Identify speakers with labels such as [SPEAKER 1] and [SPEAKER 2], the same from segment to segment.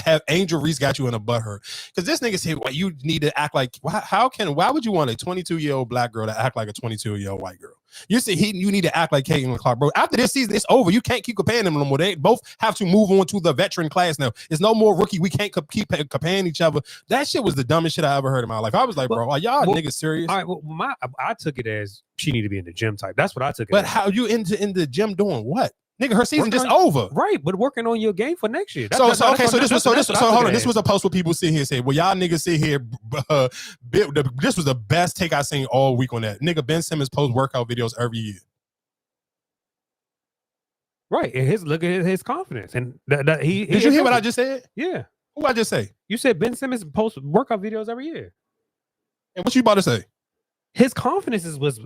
[SPEAKER 1] have Angel Reese got you in a butthurt? Because this nigga said, well, you need to act like, why would you want a 22-year-old black girl to act like a 22-year-old white girl? You say you need to act like Caitlin Clark, bro. After this season, it's over. You can't keep comparing them no more. They both have to move on to the veteran class now. It's no more rookie. We can't keep comparing each other. That shit was the dumbest shit I ever heard in my life. I was like, bro, are y'all niggas serious?
[SPEAKER 2] All right, well, I took it as she need to be in the gym type. That's what I took it
[SPEAKER 1] But
[SPEAKER 2] as.
[SPEAKER 1] how you in the gym doing what? Nigga, her season just over.
[SPEAKER 2] Right, but working on your game for next year.
[SPEAKER 1] Hold on. This was a post where people sit here and say, well, y'all niggas sit here. This was the best take I seen all week on that. Nigga, Ben Simmons post workout videos every year.
[SPEAKER 2] Right, and look at his confidence. And
[SPEAKER 1] did you hear what I just said?
[SPEAKER 2] Yeah.
[SPEAKER 1] Who I just say?
[SPEAKER 2] You said Ben Simmons posts workout videos every year.
[SPEAKER 1] And what you about to say?
[SPEAKER 2] His confidence was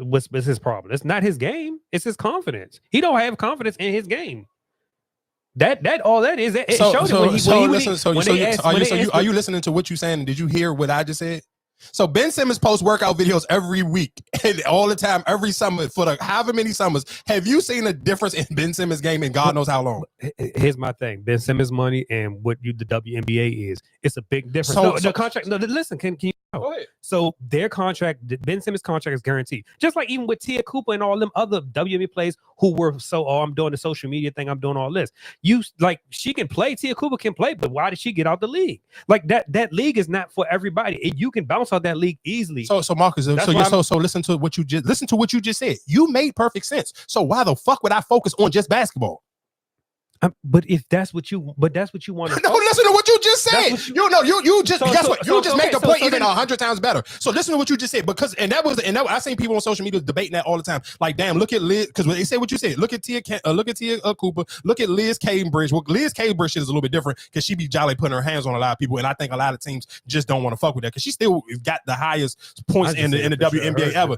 [SPEAKER 2] his problem. It's not his game. It's his confidence. He don't have confidence in his game. That all that is. It showed
[SPEAKER 1] Are you listening to what you saying? Did you hear what I just said? So Ben Simmons posts workout videos every week and all the time, every summer for the however many summers. Have you seen a difference in Ben Simmons' game in God knows how long?
[SPEAKER 2] Here's my thing: Ben Simmons' money and what the WNBA is. It's a big difference. The contract. No, listen. Can you?
[SPEAKER 1] Go ahead.
[SPEAKER 2] So their contract, Ben Simmons' contract is guaranteed. Just like even with Tia Cooper and all them other WNBA players who were I'm doing the social media thing. I'm doing all this. She can play. Tia Cooper can play, but why did she get out the league? Like that league is not for everybody. You can bounce out that league easily. So
[SPEAKER 1] Marcus, so listen to what you just said. You made perfect sense. So why the fuck would I focus on just basketball?
[SPEAKER 2] But that's what you want to.
[SPEAKER 1] No, listen to what you just said. You just make the point even 100 times better. So listen to what you just said I seen people on social media debating that all the time. Like, damn, look at Liz, because when they say what you said, look at Tia Cooper, look at Liz Cambridge. Well, Liz Cambridge shit is a little bit different because she be jolly putting her hands on a lot of people, and I think a lot of teams just don't want to fuck with that because she still got the highest points in the WNBA ever.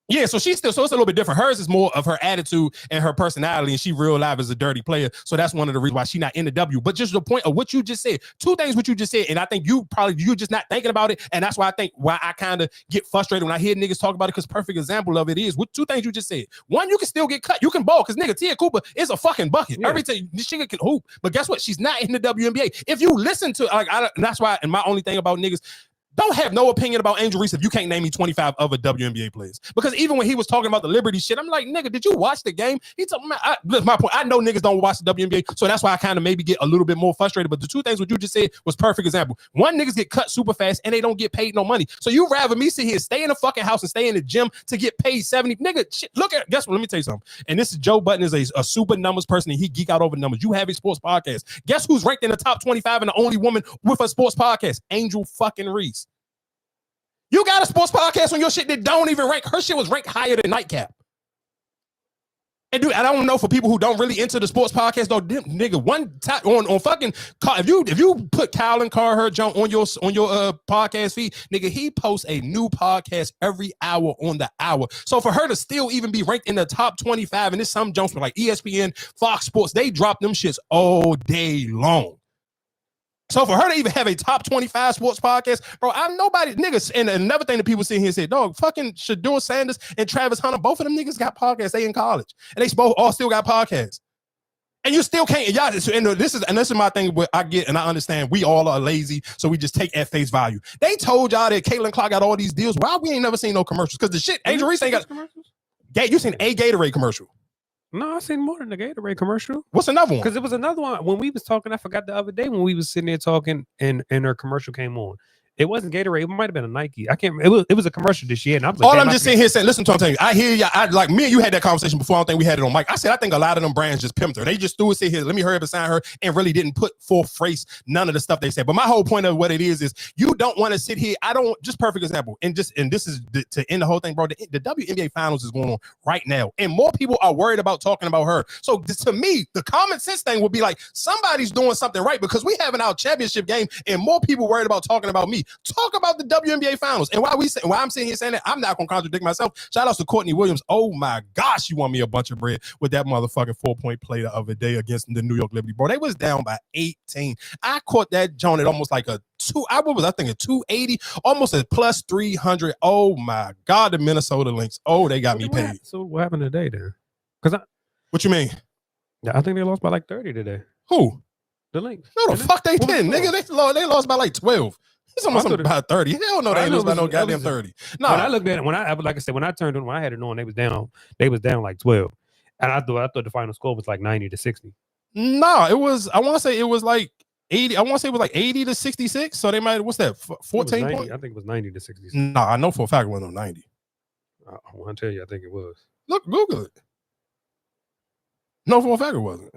[SPEAKER 1] Yeah, so it's a little bit different. Hers is more of her attitude and her personality, and she real life is a dirty player. So that's one of the reasons why she's not in the W. But just the point of what you just said, two things what you just said, and I think you're just not thinking about it, and that's why I kind of get frustrated when I hear niggas talk about it, because perfect example of it is what two things you just said. One, you can still get cut, you can ball, because nigga Tia Cooper is a fucking bucket. Yeah. Every time she can hoop, but guess what? She's not in the WNBA. If you listen to that's why, and my only thing about niggas. Don't have no opinion about Angel Reese if you can't name me 25 other WNBA players. Because even when he was talking about the Liberty shit, I'm like, nigga, did you watch the game? He told me, my point. I know niggas don't watch the WNBA, so that's why I kind of maybe get a little bit more frustrated. But the two things what you just said was perfect example. One, niggas get cut super fast and they don't get paid no money. So you rather me sit here, stay in the fucking house and stay in the gym to get paid 70. Nigga, shit, guess what? Let me tell you something. And this is Joe Button is a super numbers person and he geek out over numbers. You have a sports podcast. Guess who's ranked in the top 25 and the only woman with a sports podcast? Angel fucking Reese. You got a sports podcast on your shit that don't even rank. Her shit was ranked higher than Nightcap. And dude, I don't know for people who don't really into the sports podcast though, nigga, one time on fucking if you put Colin Carher jump on your podcast feed, nigga, he posts a new podcast every hour on the hour. So for her to still even be ranked in the top 25, and there's some jumps for like ESPN, Fox Sports, they drop them shits all day long. So for her to even have a top 25 sports podcast, bro, I'm nobody niggas. And another thing that people sit here and say, dog, fucking Shador Sanders and Travis Hunter, both of them niggas got podcasts. They in college, and they both all still got podcasts. And you still can't. Y'all, and this is my thing. What I get and I understand. We all are lazy, so we just take at face value. They told y'all that Caitlin Clark got all these deals. Why we ain't never seen no commercials? Because the shit, Angel Reese ain't got. You seen a Gatorade commercial?
[SPEAKER 2] No, I seen more than the Gatorade commercial.
[SPEAKER 1] What's another one?
[SPEAKER 2] Because it was another one when we was talking. I forgot the other day when we was sitting there talking, and her commercial came on. It wasn't Gatorade. It might have been a Nike. I can't. It was a commercial this year. And I was like,
[SPEAKER 1] all I'm just sitting here saying, listen to what I'm telling you. I hear you. I like me and you had that conversation before. I don't think we had it on mic. I said I think a lot of them brands just pimped her. They just threw it sit here. Let me hurry up and sign her, and really didn't put forth phrase none of the stuff they said. But my whole point of what it is you don't want to sit here. I don't. Just perfect example. And this is to end the whole thing, bro. The WNBA Finals is going on right now, and more people are worried about talking about her. So to me, the common sense thing would be like somebody's doing something right because we having our championship game, and more people worried about talking about me. Talk about the WNBA Finals. And why I'm sitting here saying that, I'm not gonna contradict myself. Shout out to Courtney Williams. Oh my gosh, you won me a bunch of bread with that motherfucking 4-point play the other day against the New York Liberty, bro. They was down by 18. I caught that joint at almost like a 280, almost a plus 300. Oh my God, the Minnesota Lynx. Oh, they got me paid.
[SPEAKER 2] So what happened today then? Because
[SPEAKER 1] what you mean?
[SPEAKER 2] I think they lost by like 30 today.
[SPEAKER 1] Who?
[SPEAKER 2] The Lynx.
[SPEAKER 1] No, the fuck they didn't, nigga. They lost by like 12. It's almost about 30. Hell no, they ain't lose by no goddamn 30. No.
[SPEAKER 2] When I looked at it, like I said, when I had it on, they was down like 12. And I thought the final score was like 90-60.
[SPEAKER 1] No, it was, I want to say it was like 80. I want to say it was like 80-66. So they might, what's that? 14 points?
[SPEAKER 2] I think it was 90-66.
[SPEAKER 1] No, I know for a fact it wasn't 90.
[SPEAKER 2] I want to tell you, I think it was.
[SPEAKER 1] Look, Google it. No, for a fact it wasn't.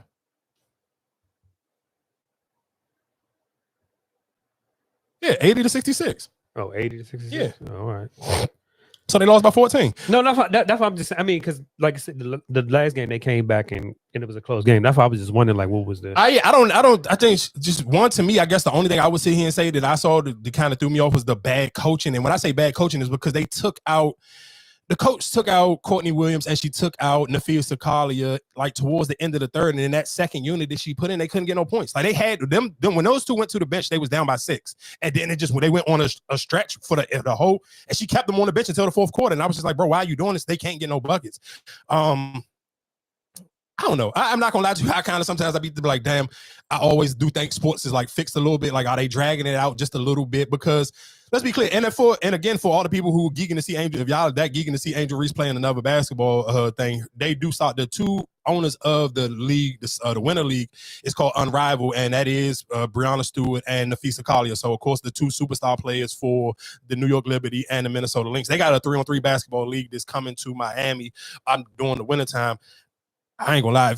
[SPEAKER 1] Yeah, 80-66.
[SPEAKER 2] Oh, 80-66?
[SPEAKER 1] Yeah.
[SPEAKER 2] Oh, all right.
[SPEAKER 1] So they lost by 14.
[SPEAKER 2] No, that's what I'm just. I mean, because like I said, the last game they came back and it was a close game. That's why I was just wondering, like, what was the?
[SPEAKER 1] I think just one, to me, I guess the only thing I would sit here and say that I saw that kind of threw me off was the bad coaching. And when I say bad coaching, is because the coach took out Courtney Williams and she took out Nafisa Sakalia like towards the end of the third. And in that second unit that she put in, they couldn't get no points. Like they had them when those two went to the bench, they was down by 6. And then when they went on a stretch for the whole, and she kept them on the bench until the fourth quarter. And I was just like, bro, why are you doing this? They can't get no buckets. I don't know. I'm not gonna lie to you. I kind of sometimes I be like, damn, I always do think sports is like fixed a little bit. Like, are they dragging it out just a little bit? Because let's be clear. And again, for all the people who are geeking to see Angel, if y'all are that geeking to see Angel Reese playing another basketball thing, they do start the two owners of the league, the winter league, is called Unrivaled, and that is Breonna Stewart and Nafisa Sakalia. So of course, the two superstar players for the New York Liberty and the Minnesota Lynx. They got a 3-on-3 basketball league that's coming to Miami during the wintertime. I ain't gonna lie.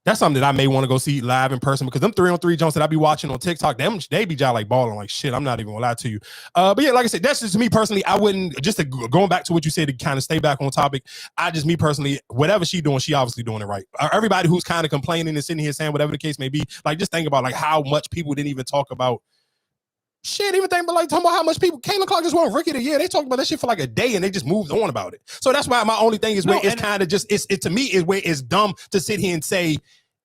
[SPEAKER 1] That's something that I may want to go see live in person, because them 3-on-3 jumps that I be watching on TikTok, they be just like balling like shit. I'm not even gonna lie to you. But yeah, like I said, that's just me personally. I wouldn't, going back to what you said to kind of stay back on topic. Me personally, whatever she doing, she obviously doing it right. Everybody who's kind of complaining and sitting here saying whatever the case may be, like just think about like how much people didn't even talk about shit, even think about like talking about how much people Caitlin Clark just won Rookie of the Year. They talked about that shit for like a day and they just moved on about it. So that's why my only thing is where it's kind of just it to me is where it's dumb to sit here and say,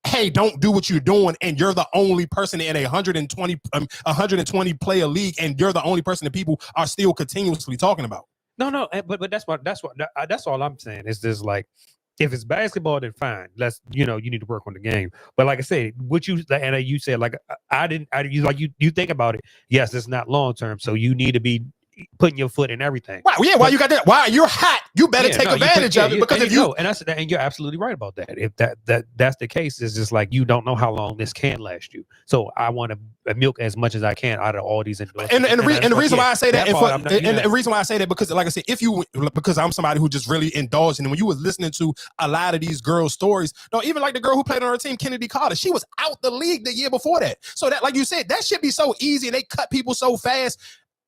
[SPEAKER 1] hey, don't do what you're doing, and you're the only person in a 120 player league, and you're the only person that people are still continuously talking about. No,
[SPEAKER 2] but that's all I'm saying. It's just like, if it's basketball, then fine. You need to work on the game. But like I said, you said, like, you think about it. Yes, it's not long term, so you need to be putting your foot in everything.
[SPEAKER 1] Wow, yeah. Why you got that? Why you're hot? You better take advantage of it, because if you
[SPEAKER 2] and you're absolutely right about that. If that's the case, it's just like you don't know how long this can last you. So I want to milk as much as I can out of all these endorsements.
[SPEAKER 1] And the reason why I say that, the reason why I say that, because like I said, because I'm somebody who just really indulged, and when you was listening to a lot of these girls' stories, no, even like the girl who played on her team, Kennedy Carter, she was out the league the year before that. So that, like you said, that should be so easy, and they cut people so fast.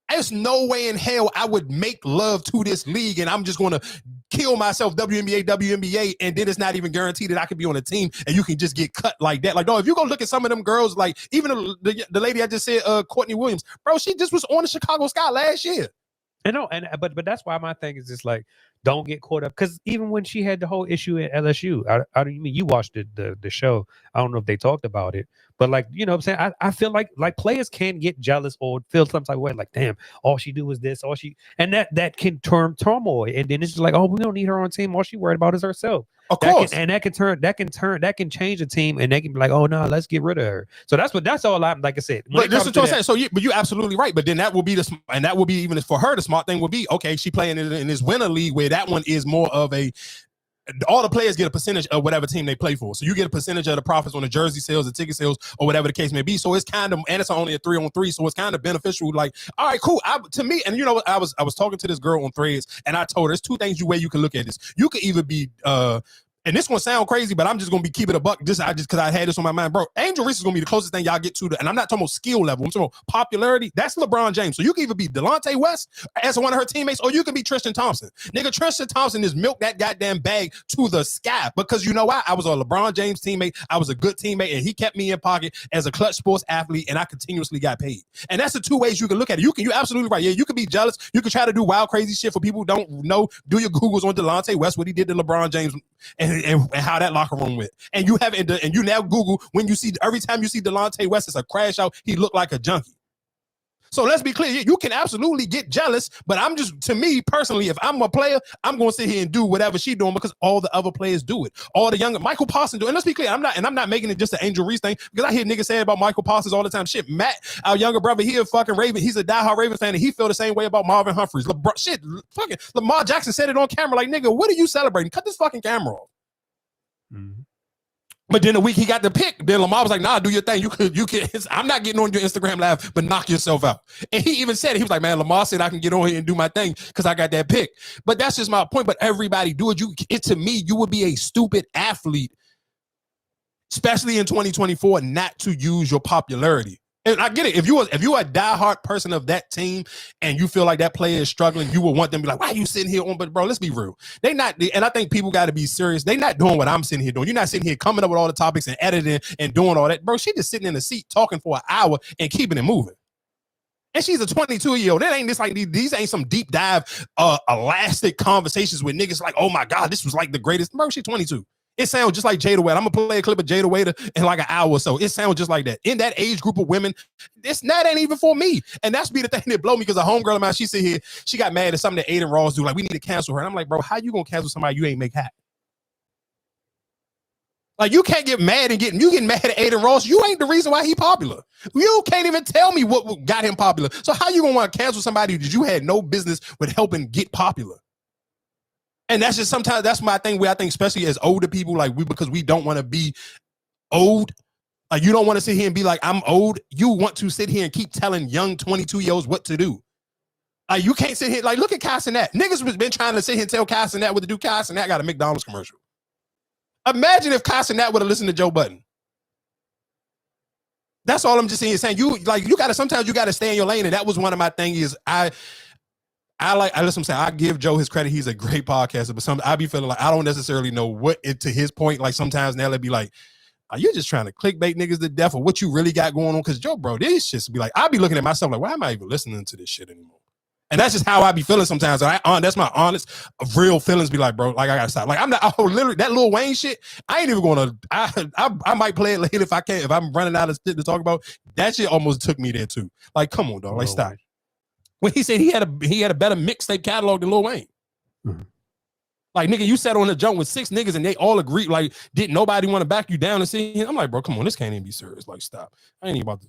[SPEAKER 1] There's no way in hell I would make love to this league and I'm just going to kill myself WNBA, and then it's not even guaranteed that I could be on a team and you can just get cut like that. Like, no, if you go look at some of them girls, like even the lady I just said, Courtney Williams, bro, she just was on the Chicago Sky last year.
[SPEAKER 2] I know, but that's why my thing is just like, don't get caught up, because even when she had the whole issue at LSU, I do you mean you watched the show? I don't know if they talked about it, but like, you know what I'm saying, I feel like players can get jealous or feel some type of way, like, damn, all she do is this, and that can turn turmoil, and then it's just like, oh, we don't need her on team, all she worried about is herself.
[SPEAKER 1] Of course.
[SPEAKER 2] That can change a team, and they can be like, oh no, let's get rid of her. So that's all I'm, like I said.
[SPEAKER 1] But that's what I'm saying. So you're absolutely right. But then that will be even for her, the smart thing would be, okay, she playing in this winter league where that one is more of all the players get a percentage of whatever team they play for. So you get a percentage of the profits on the jersey sales, the ticket sales, or whatever the case may be. So it's kind of, and it's only a 3-on-3, so it's kind of beneficial. Like, all right, cool. To me, and you know, I was talking to this girl on Threads, and I told her there's two things you can look at this. You could either be and this one sound crazy, but I'm just gonna be keeping it a buck. Just because I had this on my mind, bro. Angel Reese is gonna be the closest thing y'all get to, and I'm not talking about skill level. I'm talking about popularity. That's LeBron James. So you can either be Delonte West as one of her teammates, or you can be Tristan Thompson. Nigga, Tristan Thompson is milked that goddamn bag to the sky, because you know why? I was a LeBron James teammate. I was a good teammate, and he kept me in pocket as a clutch sports athlete, and I continuously got paid. And that's the two ways you can look at it. You're absolutely right. Yeah, you can be jealous. You can try to do wild, crazy shit. For people who don't know, do your Googles on Delonte West, what he did to LeBron James, and how that locker room went. And you now Google, when you see, every time you see Delonte West, it's a crash out. He looked like a junkie. So let's be clear. You can absolutely get jealous, but to me personally, if I'm a player, I'm going to sit here and do whatever she's doing because all the other players do it. All the younger Michael Parsons do it. And let's be clear, I'm not making it just an Angel Reese thing because I hear niggas say about Michael Parsons all the time. Shit, Matt, our younger brother, he a fucking Raven. He's a diehard Raven fan, and he feel the same way about Marvin Humphreys. Fucking Lamar Jackson said it on camera like, nigga, what are you celebrating? Cut this fucking camera off. Mm-hmm. But then the week he got the pick, then Lamar was like, nah, do your thing. You can. I'm not getting on your Instagram live, but knock yourself out. And he even said it. He was like, man, Lamar said I can get on here and do my thing because I got that pick. But that's just my point. But everybody do it. To me, you would be a stupid athlete, especially in 2024, not to use your popularity. And I get it. If you a diehard person of that team and you feel like that player is struggling, you would want them to be like, why are you sitting here on? But bro, let's be real. They not, and I think people got to be serious. They not doing what I'm sitting here doing. You're not sitting here coming up with all the topics and editing and doing all that. Bro, she just sitting in the seat talking for an hour and keeping it moving. And she's a 22-year-old. That ain't this like these ain't some deep dive, elastic conversations with niggas like, oh my God, this was like the greatest. Bro, she's 22. It sounds just like Jada Waiter. I'm going to play a clip of Jada Waiter in like an hour or so. It sounds just like that. In that age group of women, that ain't even for me. And that's be the thing that blow me because a homegirl of mine, she sit here, she got mad at something that Aiden Ross do. Like, we need to cancel her. And I'm like, bro, how you going to cancel somebody you ain't make happen? Like, you can't get mad and you getting mad at Aiden Ross. You ain't the reason why he popular. You can't even tell me what got him popular. So how you going to want to cancel somebody that you had no business with helping get popular? And that's just sometimes that's my thing where I think, especially as older people, like because we don't want to be old. Like, you don't want to sit here and be like, I'm old. You want to sit here and keep telling young 22-year-olds what to do. Like, you can't sit here, like, look at Cassinet. Niggas has been trying to sit here and tell Cassinet what to do. Cassinet got a McDonald's commercial. Imagine if Cassinet would have listened to Joe Budden. That's all I'm just saying. Sometimes you gotta stay in your lane. And that was one of my things is listen, I'm saying, I give Joe his credit. He's a great podcaster, but I be feeling like I don't necessarily know to his point. Like, sometimes now they'll be like, are you just trying to clickbait niggas to death or what you really got going on? Because Joe, bro, this shit be like, I be looking at myself like, why am I even listening to this shit anymore? And that's just how I be feeling sometimes. That's my honest, real feelings. Be like, bro, like, I gotta stop. Like, I'm not literally that Lil Wayne shit. I ain't even gonna. I might play it later if I can. If I'm running out of shit to talk about, that shit almost took me there too. Like, come on, dog. Like, stop. When he said he had a better mixtape catalog than Lil Wayne. Mm-hmm. Like, nigga, you sat on the jump with 6 niggas and they all agreed. Like, didn't nobody want to back you down and see him? I'm like, bro, come on, this can't even be serious. Like, stop. I ain't even about to.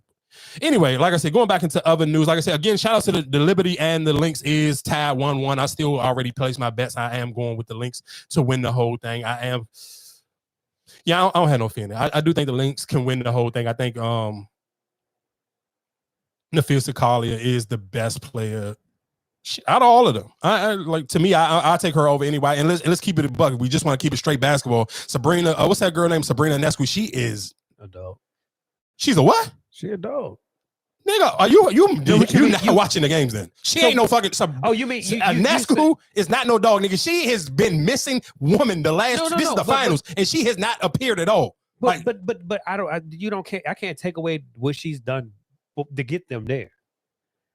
[SPEAKER 1] Anyway, like I said, going back into other news, like I said, again, shout out to the Liberty and the Lynx is tied 1-1. I still already placed my bets. I am going with the Lynx to win the whole thing. I don't have no feeling. I do think the Lynx can win the whole thing. I think Nafisa Kalia is the best player out of all of them. To me, I'll take her over anyway. And let's keep it a buck. We just want to keep it straight basketball. Sabrina, what's that girl named? Sabrina Nescu. She is
[SPEAKER 2] a dog.
[SPEAKER 1] She's a what?
[SPEAKER 2] She a dog.
[SPEAKER 1] Nigga, are you not watching the games then? She ain't no fucking.
[SPEAKER 2] You mean
[SPEAKER 1] Nescu is not no dog, nigga. She has been missing woman the last. This is the finals, and she has not appeared at all.
[SPEAKER 2] But I don't. You don't care. I can't take away what she's done to get them there.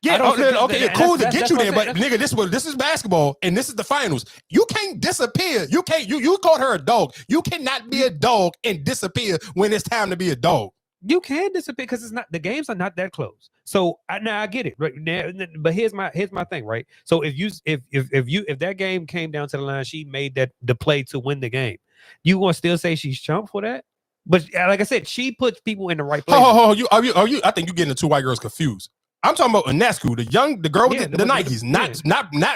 [SPEAKER 1] Yeah, okay, cool to get you there, but nigga, this is basketball, and this is the finals. You can't disappear. You can't. You called her a dog. You cannot be a dog and disappear when it's time to be a dog.
[SPEAKER 2] You can disappear because it's not, the games are not that close. So now I get it right now, but here's my thing, right? So if that game came down to the line, she made the play to win the game. You gonna still say she's chump for that? But like I said, she puts people in the right place.
[SPEAKER 1] Are you? I think you're getting the two white girls confused. I'm talking about Nescu, the girl with the Nikes, not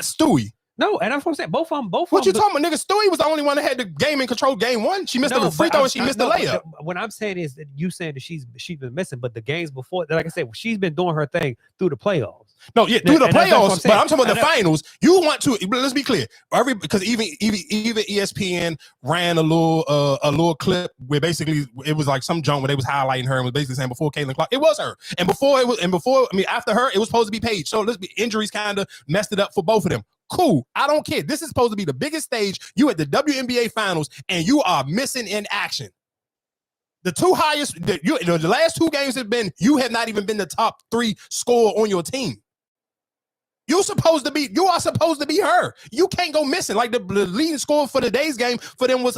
[SPEAKER 1] Stewie.
[SPEAKER 2] No, and that's what I'm saying. Both of them.
[SPEAKER 1] What you talking about, nigga? Stewie was the only one that had the game in control game 1. She missed the free throw and she missed the layup.
[SPEAKER 2] What I'm saying is that you saying that she's been missing, but the games before, like I said, she's been doing her thing through the playoffs.
[SPEAKER 1] No, yeah, through the playoffs, but I'm talking about the finals. You want to, let's be clear. Because even ESPN ran a little clip where basically it was like some junk where they was highlighting her and was basically saying before Caitlin Clark, it was her. And after her, it was supposed to be Paige. So injuries kind of messed it up for both of them. Cool. I don't care. This is supposed to be the biggest stage. You at the WNBA Finals, and you are missing in action. The two highest, the last 2 games have been, you have not even been the top 3 scorer on your team. You are supposed to be her. You can't go missing. Like the leading scorer for today's game for them was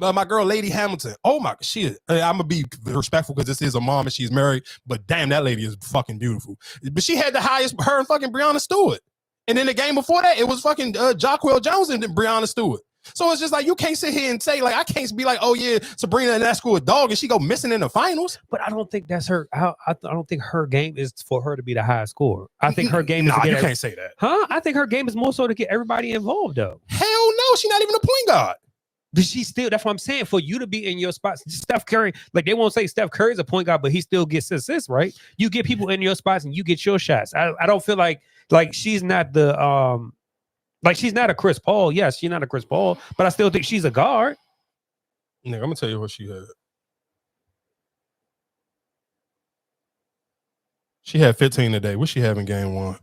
[SPEAKER 1] my girl Lady Hamilton. Oh my shit. I'm gonna be respectful because this is a mom and she's married, but damn, that lady is fucking beautiful. But she had the highest, her and fucking Breonna Stewart. And then the game before that, it was fucking Jacquel Jones and Breonna Stewart. So it's just like you can't sit here and say, like, I can't be like, oh yeah, Sabrina and that school a dog and she go missing in the finals.
[SPEAKER 2] But I don't think that's her. I don't think her game is for her to be the highest scorer. I think her game is to get
[SPEAKER 1] you can't say that.
[SPEAKER 2] Huh? I think her game is more so to get everybody involved though.
[SPEAKER 1] Hell no, she's not even a point guard.
[SPEAKER 2] But she still, that's what I'm saying. For you to be in your spots, Steph Curry, like they won't say Steph Curry's a point guard, but he still gets assists, right? You get people in your spots and you get your shots. I don't feel like she's not the like she's not a Chris Paul. Yes, she's not a Chris Paul, but I still think she's a guard.
[SPEAKER 1] Nigga, I'm gonna tell you what she had. She had 15 today. What she have in game one?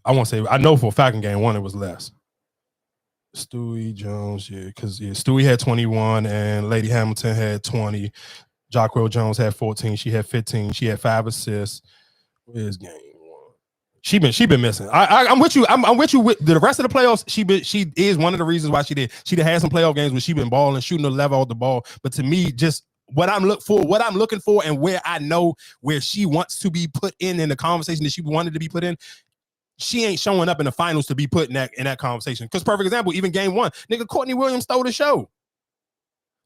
[SPEAKER 1] I won't say. I know for a fact in game one it was less. Stewie Jones, yeah, because Stewie had 21 and Lady Hamilton had 20. Jacquel Jones had 14. She had 15. She had 5 assists. Where's game one? She been missing. I'm with you. I'm with you with the rest of the playoffs. She is one of the reasons why she did had some playoff games where she been balling, shooting the level of the ball. But to me, just what I'm looking for, and where I know where she wants to be put in the conversation that she wanted to be put in. She ain't showing up in the finals to be put in that conversation. Because perfect example, even game one, nigga, Courtney Williams stole the show.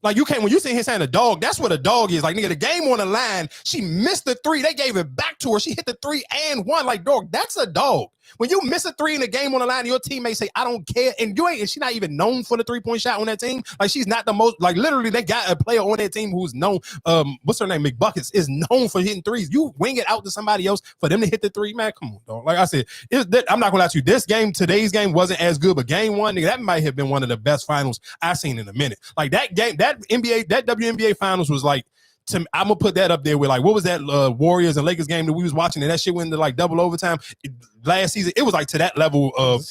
[SPEAKER 1] Like you can't, when you sit here saying a dog, that's what a dog is. Like nigga, the game on the line, she missed the 3. They gave it back to her. She hit the 3 and 1. Like dog, that's a dog. When you miss a 3 in the game on the line, and your teammates say, I don't care. And she's not even known for the 3-point shot on that team. Like she's not the most, like literally they got a player on that team who's known, what's her name? McBuckets is known for hitting 3s. You wing it out to somebody else for them to hit the 3, man. Come on, dog. Like I said, I'm not gonna lie to you. Today's game wasn't as good, but game one, nigga, that might have been one of the best finals I've seen in a minute. Like that game, that WNBA Finals was like, I'm gonna put that up there with like what was that Warriors and Lakers game that we was watching and that shit went into like double overtime last season. It was like to that level of.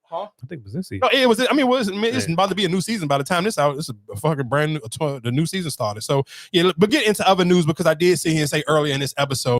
[SPEAKER 2] Huh? I think it was this season.
[SPEAKER 1] No, it was. I mean, it's about to be a new season by the time this out. It's a fucking brand new. The new season started. So yeah, but get into other news because I did sit here and say earlier in this episode.